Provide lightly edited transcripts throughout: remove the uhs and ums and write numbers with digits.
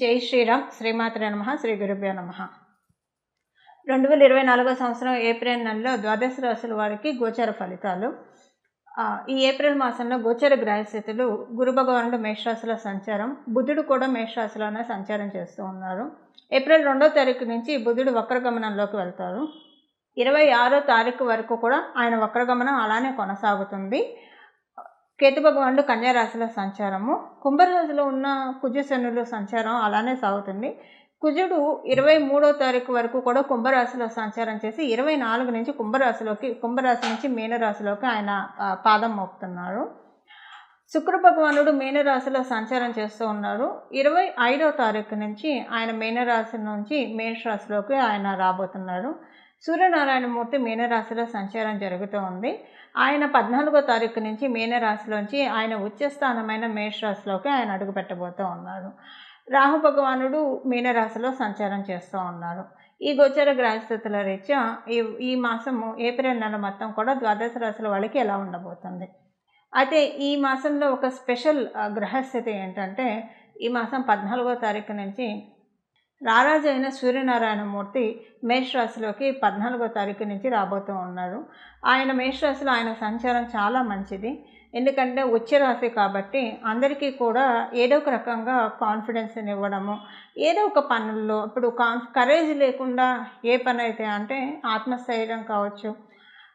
జై శ్రీరామ్. శ్రీమాత్రే నమః. శ్రీ గురుభ్యో నమః. 2024 సంవత్సరం ఏప్రిల్ నెలలో ద్వాదశ రాశుల వారికి గోచర ఫలితాలు. ఈ ఏప్రిల్ మాసంలో గోచర గ్రహస్థితులు గురు భగవానుడు మేషరాశిలో సంచారం, బుధుడు కూడా మేషరాశిలోనే సంచారం చేస్తూ ఉన్నారు. ఏప్రిల్ 2వ తారీఖు నుంచి బుధుడు వక్రగమనంలోకి వెళ్తారు. 26వ తారీఖు వరకు కూడా ఆయన వక్రగమనం అలానే కొనసాగుతుంది. కేతు భగవానుడు కన్యా రాశిలో సంచారము, కుంభరాశిలో ఉన్న కుజశనుల సంచారం అలానే సాగుతుంది. కుజుడు 23వ తారీఖు వరకు కూడా కుంభరాశిలో సంచారం చేసి 24 నుంచి కుంభరాశి నుంచి మీనరాశిలోకి ఆయన పాదం మోపుతున్నారు. శుక్ర భగవానుడు మీనరాశిలో సంచారం చేస్తూ ఉన్నారు. 25వ తారీఖు నుంచి ఆయన మీనరాశి నుంచి మేషరాశిలోకి ఆయన రాబోతున్నారు. సూర్యనారాయణమూర్తి మీనరాశిలో సంచారం జరుగుతూ ఉంది. ఆయన 14వ తారీఖు నుంచి మీనరాశిలోంచి ఆయన ఉచ్చస్థానమైన మేషరాశిలోకి ఆయన అడుగు పెట్టబోతూ ఉన్నారు. రాహు భగవానుడు మీనరాశిలో సంచారం చేస్తూ ఉన్నారు. ఈ గోచర గ్రహస్థితుల రీత్యా ఈ మాసము ఏప్రిల్ నెల మొత్తం కూడా ద్వాదశ రాశుల వాళ్ళకి ఎలా ఉండబోతుంది. అయితే ఈ మాసంలో ఒక స్పెషల్ గ్రహస్థితి ఏంటంటే, ఈ మాసం 14వ తారీఖు నుంచి రారాజు అయిన సూర్యనారాయణమూర్తి మేషరాశిలోకి 14వ తారీఖు నుంచి రాబోతూ ఉన్నారు. ఆయన మేషరాశిలో ఆయన సంచారం చాలా మంచిది. ఎందుకంటే ఉచ్చరాశి కాబట్టి అందరికీ కూడా ఏదో ఒక రకంగా కాన్ఫిడెన్స్ని ఇవ్వడము, ఏదో ఒక పనుల్లో ఇప్పుడు కరేజ్ లేకుండా ఏ పని అయితే అంటే ఆత్మస్థైర్యం కావచ్చు,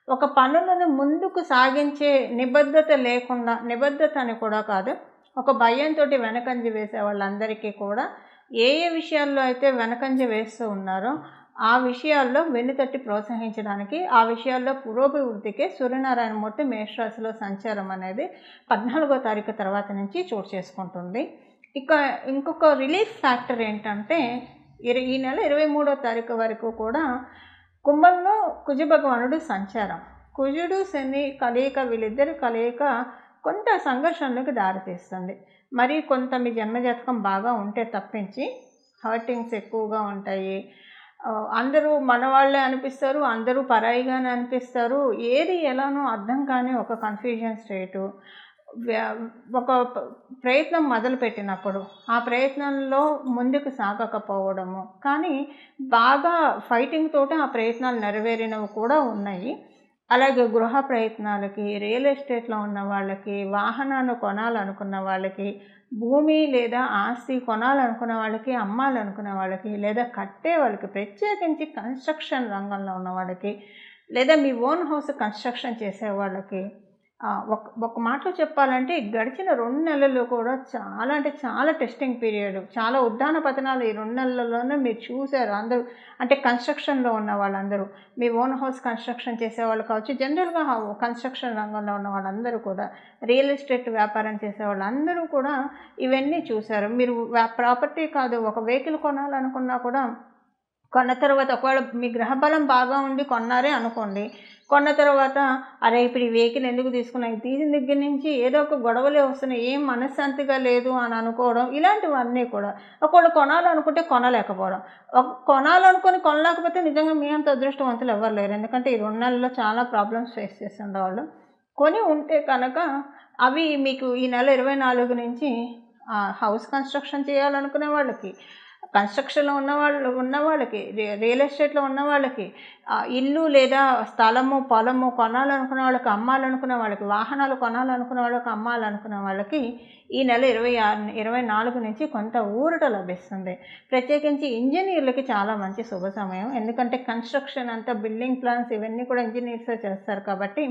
ఒక పనులను ముందుకు సాగించే నిబద్ధత లేకుండా, నిబద్ధత అని కూడా కాదు, ఒక భయంతో వెనకంజ వేసే వాళ్ళందరికీ కూడా ఏ విషయాల్లో అయితే వెనకంజ వేస్తూ ఉన్నారో ఆ విషయాల్లో వెన్నుతట్టి ప్రోత్సహించడానికి, ఆ విషయాల్లో పురోభివృద్ధికి సూర్యనారాయణమూర్తి మేషరాశిలో సంచారం అనేది 14వ తారీఖు తర్వాత నుంచి చోటు చేసుకుంటుంది. ఇంకొక రిలీఫ్ ఫ్యాక్టర్ ఏంటంటే, ఈ నెల 23వ తారీఖు వరకు కూడా కుంభంలో కుజ భగవానుడు సంచారం, కుజుడు శని కలయిక, వీళ్ళిద్దరి కలయిక కొంత సంఘర్షణలకు దారితీస్తుంది. మరి కొంత మీ జన్మజాతకం బాగా ఉంటే తప్పించి హర్టింగ్స్ ఎక్కువగా ఉంటాయి. అందరూ మనవాళ్ళే అనిపిస్తారు, అందరూ పరాయిగానే అనిపిస్తారు. ఏది ఎలానో అర్థం కాని ఒక కన్ఫ్యూజన్ స్టేటు. ఒక ప్రయత్నం మొదలుపెట్టినప్పుడు ఆ ప్రయత్నంలో ముందుకు సాగకపోవడము, కానీ బాగా ఫైటింగ్ తోటి ఆ ప్రయత్నాలు నెరవేరినవి కూడా ఉన్నాయి. అలాగే గృహ ప్రయత్నాలకి, రియల్ ఎస్టేట్లో ఉన్న వాళ్ళకి, వాహనాన్ని కొనాలనుకున్న వాళ్ళకి, భూమి లేదా ఆస్తి కొనాలనుకున్న వాళ్ళకి, అమ్మాలనుకునే వాళ్ళకి, లేదా కట్టే వాళ్ళకి, ప్రత్యేకించి కన్స్ట్రక్షన్ రంగంలో ఉన్న వాళ్ళకి, లేదా మీ ఓన్ హౌస్ కన్స్ట్రక్షన్ చేసే వాళ్ళకి, ఒక మాటలో చెప్పాలంటే గడిచిన 2 నెలలు కూడా చాలా అంటే చాలా టెస్టింగ్ పీరియడ్, చాలా ఉద్దాన పతనాలు ఈ 2 నెలల్లోనే మీరు చూశారు. అందరూ అంటే కన్స్ట్రక్షన్లో ఉన్న వాళ్ళందరూ, మీ ఓన్ హౌస్ కన్స్ట్రక్షన్ చేసేవాళ్ళు కావచ్చు, జనరల్గా కన్స్ట్రక్షన్ రంగంలో ఉన్న వాళ్ళందరూ కూడా, రియల్ ఎస్టేట్ వ్యాపారం చేసే వాళ్ళందరూ కూడా ఇవన్నీ చూశారు. మీరు ప్రాపర్టీ కాదు, ఒక వెహికల్ కొనాలనుకున్నా కూడా కొన్న తర్వాత ఒకవేళ మీ గ్రహబలం బాగా ఉండి కొన్నారే అనుకోండి, కొన్న తర్వాత అరే ఇప్పుడు ఈ వెహికల్ ఎందుకు తీసుకున్నాయి, తీసిన దగ్గర నుంచి ఏదో ఒక గొడవలే వస్తున్నాయి, ఏం మనశ్శాంతిగా లేదు అని అనుకోవడం, ఇలాంటివన్నీ కూడా. ఒకవేళ కొనాలనుకుంటే కొనలేకపోవడం, కొనాలనుకొని కొనలేకపోతే నిజంగా మీ అంత అదృష్టవంతులు ఎవరు లేరు. ఎందుకంటే ఈ 2 నెలల్లో చాలా ప్రాబ్లమ్స్ ఫేస్ చేస్తుండేవాళ్ళు. కొని ఉంటే కనుక అవి మీకు ఈ నెల 24 నుంచి హౌస్ కన్స్ట్రక్షన్ చేయాలనుకునే వాళ్ళకి, కన్స్ట్రక్షన్లో ఉన్న వాళ్ళకి, రియల్ ఎస్టేట్లో ఉన్న వాళ్ళకి, ఇల్లు లేదా స్థలము పొలము కొనాలనుకునే వాళ్ళకి, అమ్మాలనుకునే వాళ్ళకి, వాహనాలు కొనాలనుకునే వాళ్ళకి, అమ్మాలనుకునే వాళ్ళకి ఈ నెల 24 నుంచి కొంత ఊరట లభిస్తుంది. ప్రత్యేకించి ఇంజనీర్లకి చాలా మంచి శుభ సమయం. ఎందుకంటే కన్స్ట్రక్షన్ అంతా, బిల్డింగ్ ప్లాన్స్ ఇవన్నీ కూడా ఇంజనీర్సే చేస్తారు కాబట్టి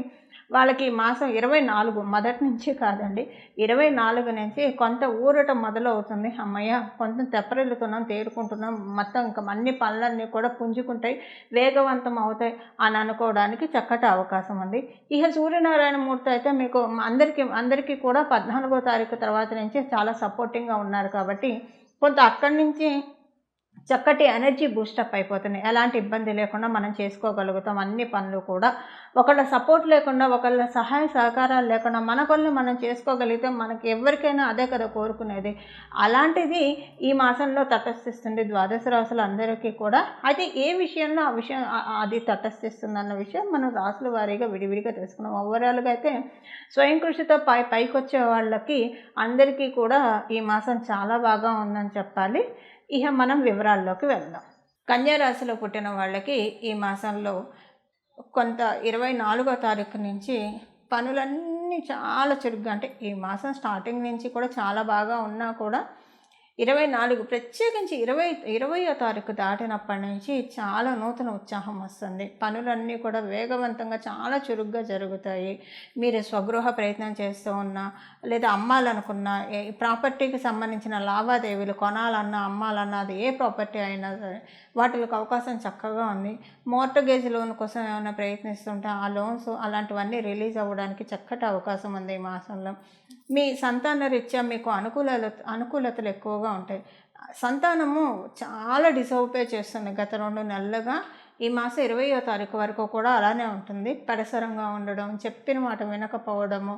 వాళ్ళకి మాసం 24 మొదటి నుంచి కాదండి, 24 నుంచి కొంత ఊరట మొదలవుతుంది. అమ్మయ్య కొంత తెప్పరిల్లుతున్నాం, తేరుకుంటున్నాం, మొత్తం ఇంకా అన్ని పనులన్నీ కూడా పుంజుకుంటాయి, వేగవంతం అవుతాయి అని అనుకోవడానికి చక్కటి అవకాశం ఉంది. ఇక సూర్యనారాయణమూర్తి అయితే మీకు అందరికీ కూడా 14వ తారీఖు తర్వాత నుంచి చాలా సపోర్టింగ్గా ఉన్నారు కాబట్టి కొంత అక్కడి నుంచి చక్కటి ఎనర్జీ బూస్టప్ అయిపోతున్నాయి. ఎలాంటి ఇబ్బంది లేకుండా మనం చేసుకోగలుగుతాం అన్ని పనులు కూడా. ఒకళ్ళ సపోర్ట్ లేకుండా, ఒకళ్ళ సహాయ సహకారాలు లేకుండా మన పనులు మనం చేసుకోగలిగితే మనకి ఎవరికైనా అదే కదా కోరుకునేది. అలాంటిది ఈ మాసంలో తటస్థిస్తుంది ద్వాదశ రాశులు అందరికీ కూడా. అయితే ఏ విషయంలో ఆ విషయం అది తటస్థిస్తుందన్న విషయం మనం రాశుల వారీగా విడివిడిగా తెలుసుకున్నాం. ఓవరాల్గా అయితే స్వయం కృషితో పైకొచ్చే వాళ్ళకి అందరికీ కూడా ఈ మాసం చాలా బాగా ఉందని చెప్పాలి. ఇక మనం వివరాల్లోకి వెళ్దాం. కన్యా రాశిలో పుట్టిన వాళ్ళకి ఈ మాసంలో కొంత 24వ తారీఖు నుంచి పనులన్నీ చాలా చురుగ్గా, అంటే ఈ మాసం స్టార్టింగ్ నుంచి కూడా చాలా బాగా ఉన్నా కూడా 24 ప్రత్యేకించి 20వ తారీఖు దాటినప్పటి నుంచి చాలా నూతన ఉత్సాహం వస్తుంది. పనులన్నీ కూడా వేగవంతంగా చాలా చురుగ్గా జరుగుతాయి. మీరు స్వగృహ ప్రయత్నం చేస్తూ ఉన్నా, లేదా అమ్మాలనుకున్నా, ప్రాపర్టీకి సంబంధించిన లావాదేవీలు కొనాలన్నా అమ్మాలన్నా, అది ఏ ప్రాపర్టీ అయినా సరే వాటికి అవకాశం చక్కగా ఉంది. మోర్టగేజ్ లోన్ కోసం ఏమైనా ప్రయత్నిస్తుంటే ఆ లోన్స్ అలాంటివన్నీ రిలీజ్ అవ్వడానికి చక్కటి అవకాశం ఉంది ఈ మాసంలో. మీ సంతాన రీత్యా మీకు అనుకూలతలు ఎక్కువగా ఉంటాయి. సంతానము చాలా డిసప్పాయింట్ చేస్తుంది గత 2 నెలలుగా. ఈ మాసం 20వ తారీఖు వరకు కూడా అలానే ఉంటుంది. పెడసరంగా ఉండడం, చెప్పిన మాట వినకపోవడము,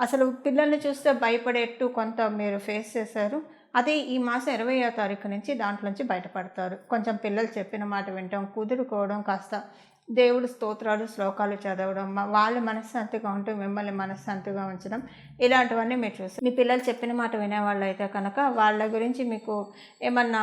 అసలు పిల్లల్ని చూస్తే భయపడేట్టు కొంత మీరు ఫేస్ చేశారు. అది ఈ మాసం 20వ తారీఖు నుంచి దాంట్లోంచి బయటపడతారు. కొంచెం పిల్లలు చెప్పిన మాట వినటం, కుదురుకోవడం, కాస్త దేవుడి స్తోత్రాలు శ్లోకాలు చదవడం, వాళ్ళ మనశ్శాంతిగా ఉంటూ మిమ్మల్ని మనశ్శాంతిగా ఉంచడం, ఇలాంటివన్నీ మీరు చూస్తారు. మీ పిల్లలు చెప్పిన మాట వినేవాళ్ళు అయితే కనుక వాళ్ళ గురించి మీకు ఏమన్నా,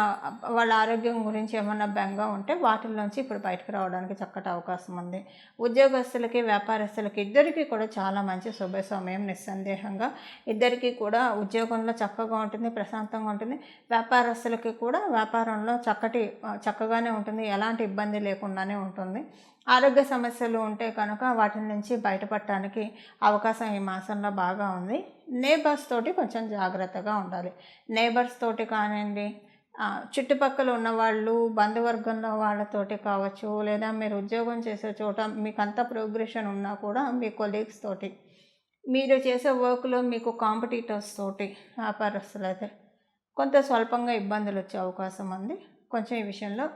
వాళ్ళ ఆరోగ్యం గురించి ఏమన్నా బెంగ ఉంటే వాటిల్లోంచి ఇప్పుడు బయటకు రావడానికి చక్కటి అవకాశం ఉంది. ఉద్యోగస్తులకి వ్యాపారస్తులకి ఇద్దరికీ కూడా చాలా మంచి శుభ సమయం. నిస్సందేహంగా ఇద్దరికీ కూడా ఉద్యోగంలో చక్కగా ఉంటుంది, ప్రశాంతంగా ఉంటుంది. వ్యాపారస్తులకి కూడా వ్యాపారంలో చక్కగానే ఉంటుంది, ఎలాంటి ఇబ్బంది లేకుండానే ఉంటుంది. ఆరోగ్య సమస్యలు ఉంటే కనుక వాటి నుంచి బయటపడటానికి అవకాశం ఈ మాసంలో బాగా ఉంది. నేబర్స్ తోటి కొంచెం జాగ్రత్తగా ఉండాలి. నేబర్స్ తోటి కానివ్వండి, చుట్టుపక్కల ఉన్నవాళ్ళు, బంధువర్గంలో వాళ్ళతోటి కావచ్చు, లేదా మీరు ఉద్యోగం చేసే చోట మీకు అంత ప్రోగ్రెషన్ ఉన్నా కూడా మీ కొలీగ్స్ తోటి, మీరు చేసే వర్క్లో మీకు కాంపిటీటర్స్ తోటి, వ్యాపారస్తులైతే కొంత స్వల్పంగా ఇబ్బందులు వచ్చే అవకాశం ఉంది. కొంచెం ఈ విషయంలో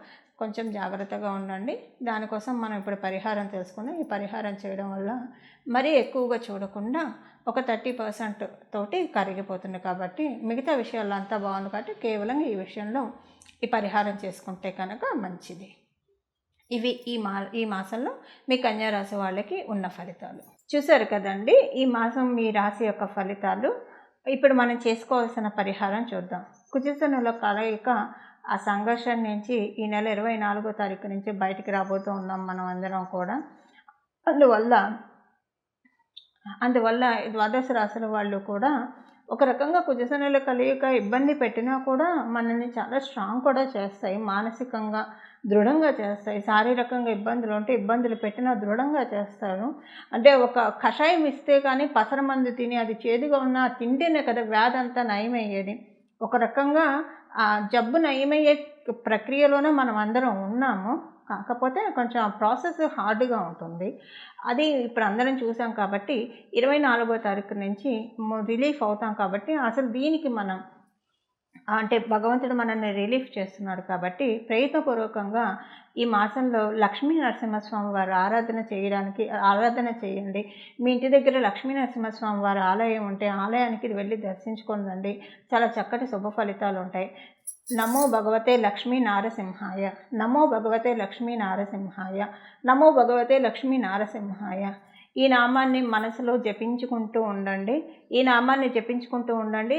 కొంచెం జాగ్రత్తగా ఉండండి. దానికోసం మనం ఇప్పుడు పరిహారం తెలుసుకుందాం. ఈ పరిహారం చేయడం వల్ల మరీ ఎక్కువగా చూడకుండా ఒక 30% తోటి కరిగిపోతుంది. కాబట్టి మిగతా విషయాల్లో అంతా బాగుంది. కాబట్టి కేవలం ఈ విషయంలో ఈ పరిహారం చేసుకుంటే కనుక మంచిది. ఇవి ఈ మాసంలో మీ కన్యా రాశి వాళ్ళకి ఉన్న ఫలితాలు చూశారు కదండి. ఈ మాసం మీ రాశి యొక్క ఫలితాలు. ఇప్పుడు మనం చేసుకోవాల్సిన పరిహారం చూద్దాం. కుజశనుల కలయిక ఆ సంఘర్షణ నుంచి ఈ నెల 24వ తారీఖు నుంచి బయటికి రాబోతూ ఉన్నాం మనం అందరం కూడా. అందువల్ల ద్వాదశ రాశుల వాళ్ళు కూడా ఒక రకంగా కుజశనుల కలయిక ఇబ్బంది పెట్టినా కూడా మనల్ని చాలా స్ట్రాంగ్ కూడా చేస్తాయి, మానసికంగా దృఢంగా చేస్తాయి. శారీరకంగా ఇబ్బందులు ఉంటే ఇబ్బందులు పెట్టినా దృఢంగా చేస్తారు. అంటే ఒక కషాయం ఇస్తే కానీ పసరమందు తిని అది చేదుగా ఉన్నా తింటేనే కదా వ్యాధి అంతా నయమయ్యేది. ఒక రకంగా ఆ జబ్బు నయమయ్యే ప్రక్రియలోనే మనం అందరం ఉన్నాము. కాకపోతే కొంచెం ఆ ప్రాసెస్ హార్డ్గా ఉంటుంది. అది ఇప్పుడు అందరం చూసాం కాబట్టి 24వ తారీఖు నుంచి రిలీఫ్ అవుతాం. కాబట్టి అసలు దీనికి మనం, అంటే భగవంతుడు మనల్ని రిలీఫ్ చేస్తున్నాడు కాబట్టి ప్రయత్నపూర్వకంగా ఈ మాసంలో లక్ష్మీ నరసింహస్వామి వారి ఆరాధన చేయండి. మీ ఇంటి దగ్గర లక్ష్మీ నరసింహస్వామి వారి ఆలయం ఉంటే ఆలయానికి వెళ్ళి దర్శించుకోండి. చాలా చక్కటి శుభ ఫలితాలు ఉంటాయి. నమో భగవతే లక్ష్మీ నారసింహాయ, నమో భగవతే లక్ష్మీ నారసింహాయ, నమో భగవతే లక్ష్మీ నారసింహాయ. ఈ నామాన్ని మనసులో జపించుకుంటూ ఉండండి.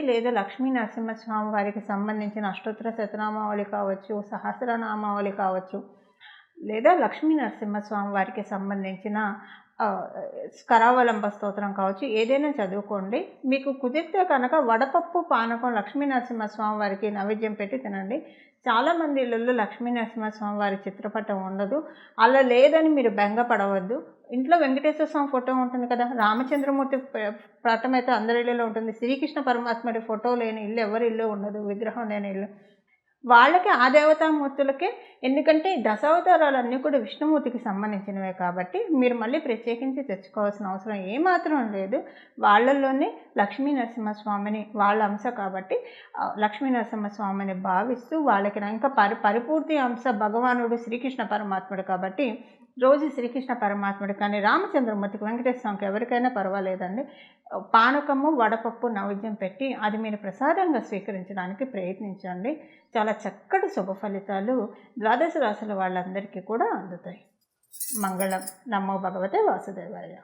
లేదా లక్ష్మీ నరసింహస్వామి వారికి సంబంధించిన అష్టోత్తర శతనామావళి కావచ్చు, సహస్రనామావళి కావచ్చు, లేదా లక్ష్మీ నరసింహస్వామి వారికి సంబంధించిన కరావలంబ స్తోత్రం కావచ్చు, ఏదైనా చదువుకోండి. మీకు కుదిరితే కనుక వడపప్పు పానకం లక్ష్మీ నరసింహస్వామి వారికి నైవేద్యం పెట్టి తినండి. చాలామంది ఇళ్ళల్లో లక్ష్మీ నరసింహస్వామి వారి చిత్రపటం ఉండదు. అలా లేదని మీరు బెంగపడవద్దు. ఇంట్లో వెంకటేశ్వర స్వామి ఫోటో ఉంటుంది కదా, రామచంద్రమూర్తి పటం అయితే అందరి ఇళ్ళలో ఉంటుంది. శ్రీకృష్ణ పరమాత్ముడి ఫోటో లేని ఇల్లు ఎవరి ఇల్లు ఉండదు, విగ్రహం లేని ఇల్లు. వాళ్ళకి ఆ దేవతామూర్తులకే, ఎందుకంటే దశావతారాలన్నీ కూడా విష్ణుమూర్తికి సంబంధించినవే కాబట్టి మీరు మళ్ళీ ప్రత్యేకించి తెచ్చుకోవాల్సిన అవసరం ఏమాత్రం లేదు. వాళ్ళల్లోనే లక్ష్మీ నరసింహస్వామిని వాళ్ళ అంశ కాబట్టి లక్ష్మీ నరసింహస్వామిని భావిస్తూ వాళ్ళకి ఇంకా పరిపూర్తి అంశ భగవానుడు శ్రీకృష్ణ పరమాత్ముడు కాబట్టి రోజు శ్రీకృష్ణ పరమాత్ముడు కానీ రామచంద్రమూర్తికి, వెంకటేశ్వర స్వామికి ఎవరికైనా పర్వాలేదండి. పానకము వడపప్పు నైవేద్యం పెట్టి అది మీరు ప్రసాదంగా స్వీకరించడానికి ప్రయత్నించండి. చాలా చక్కటి శుభ ఫలితాలు ద్వాదశ రాశుల వాళ్ళందరికీ కూడా అందుతాయి. మంగళం. నమో భగవతే వాసుదేవాయ.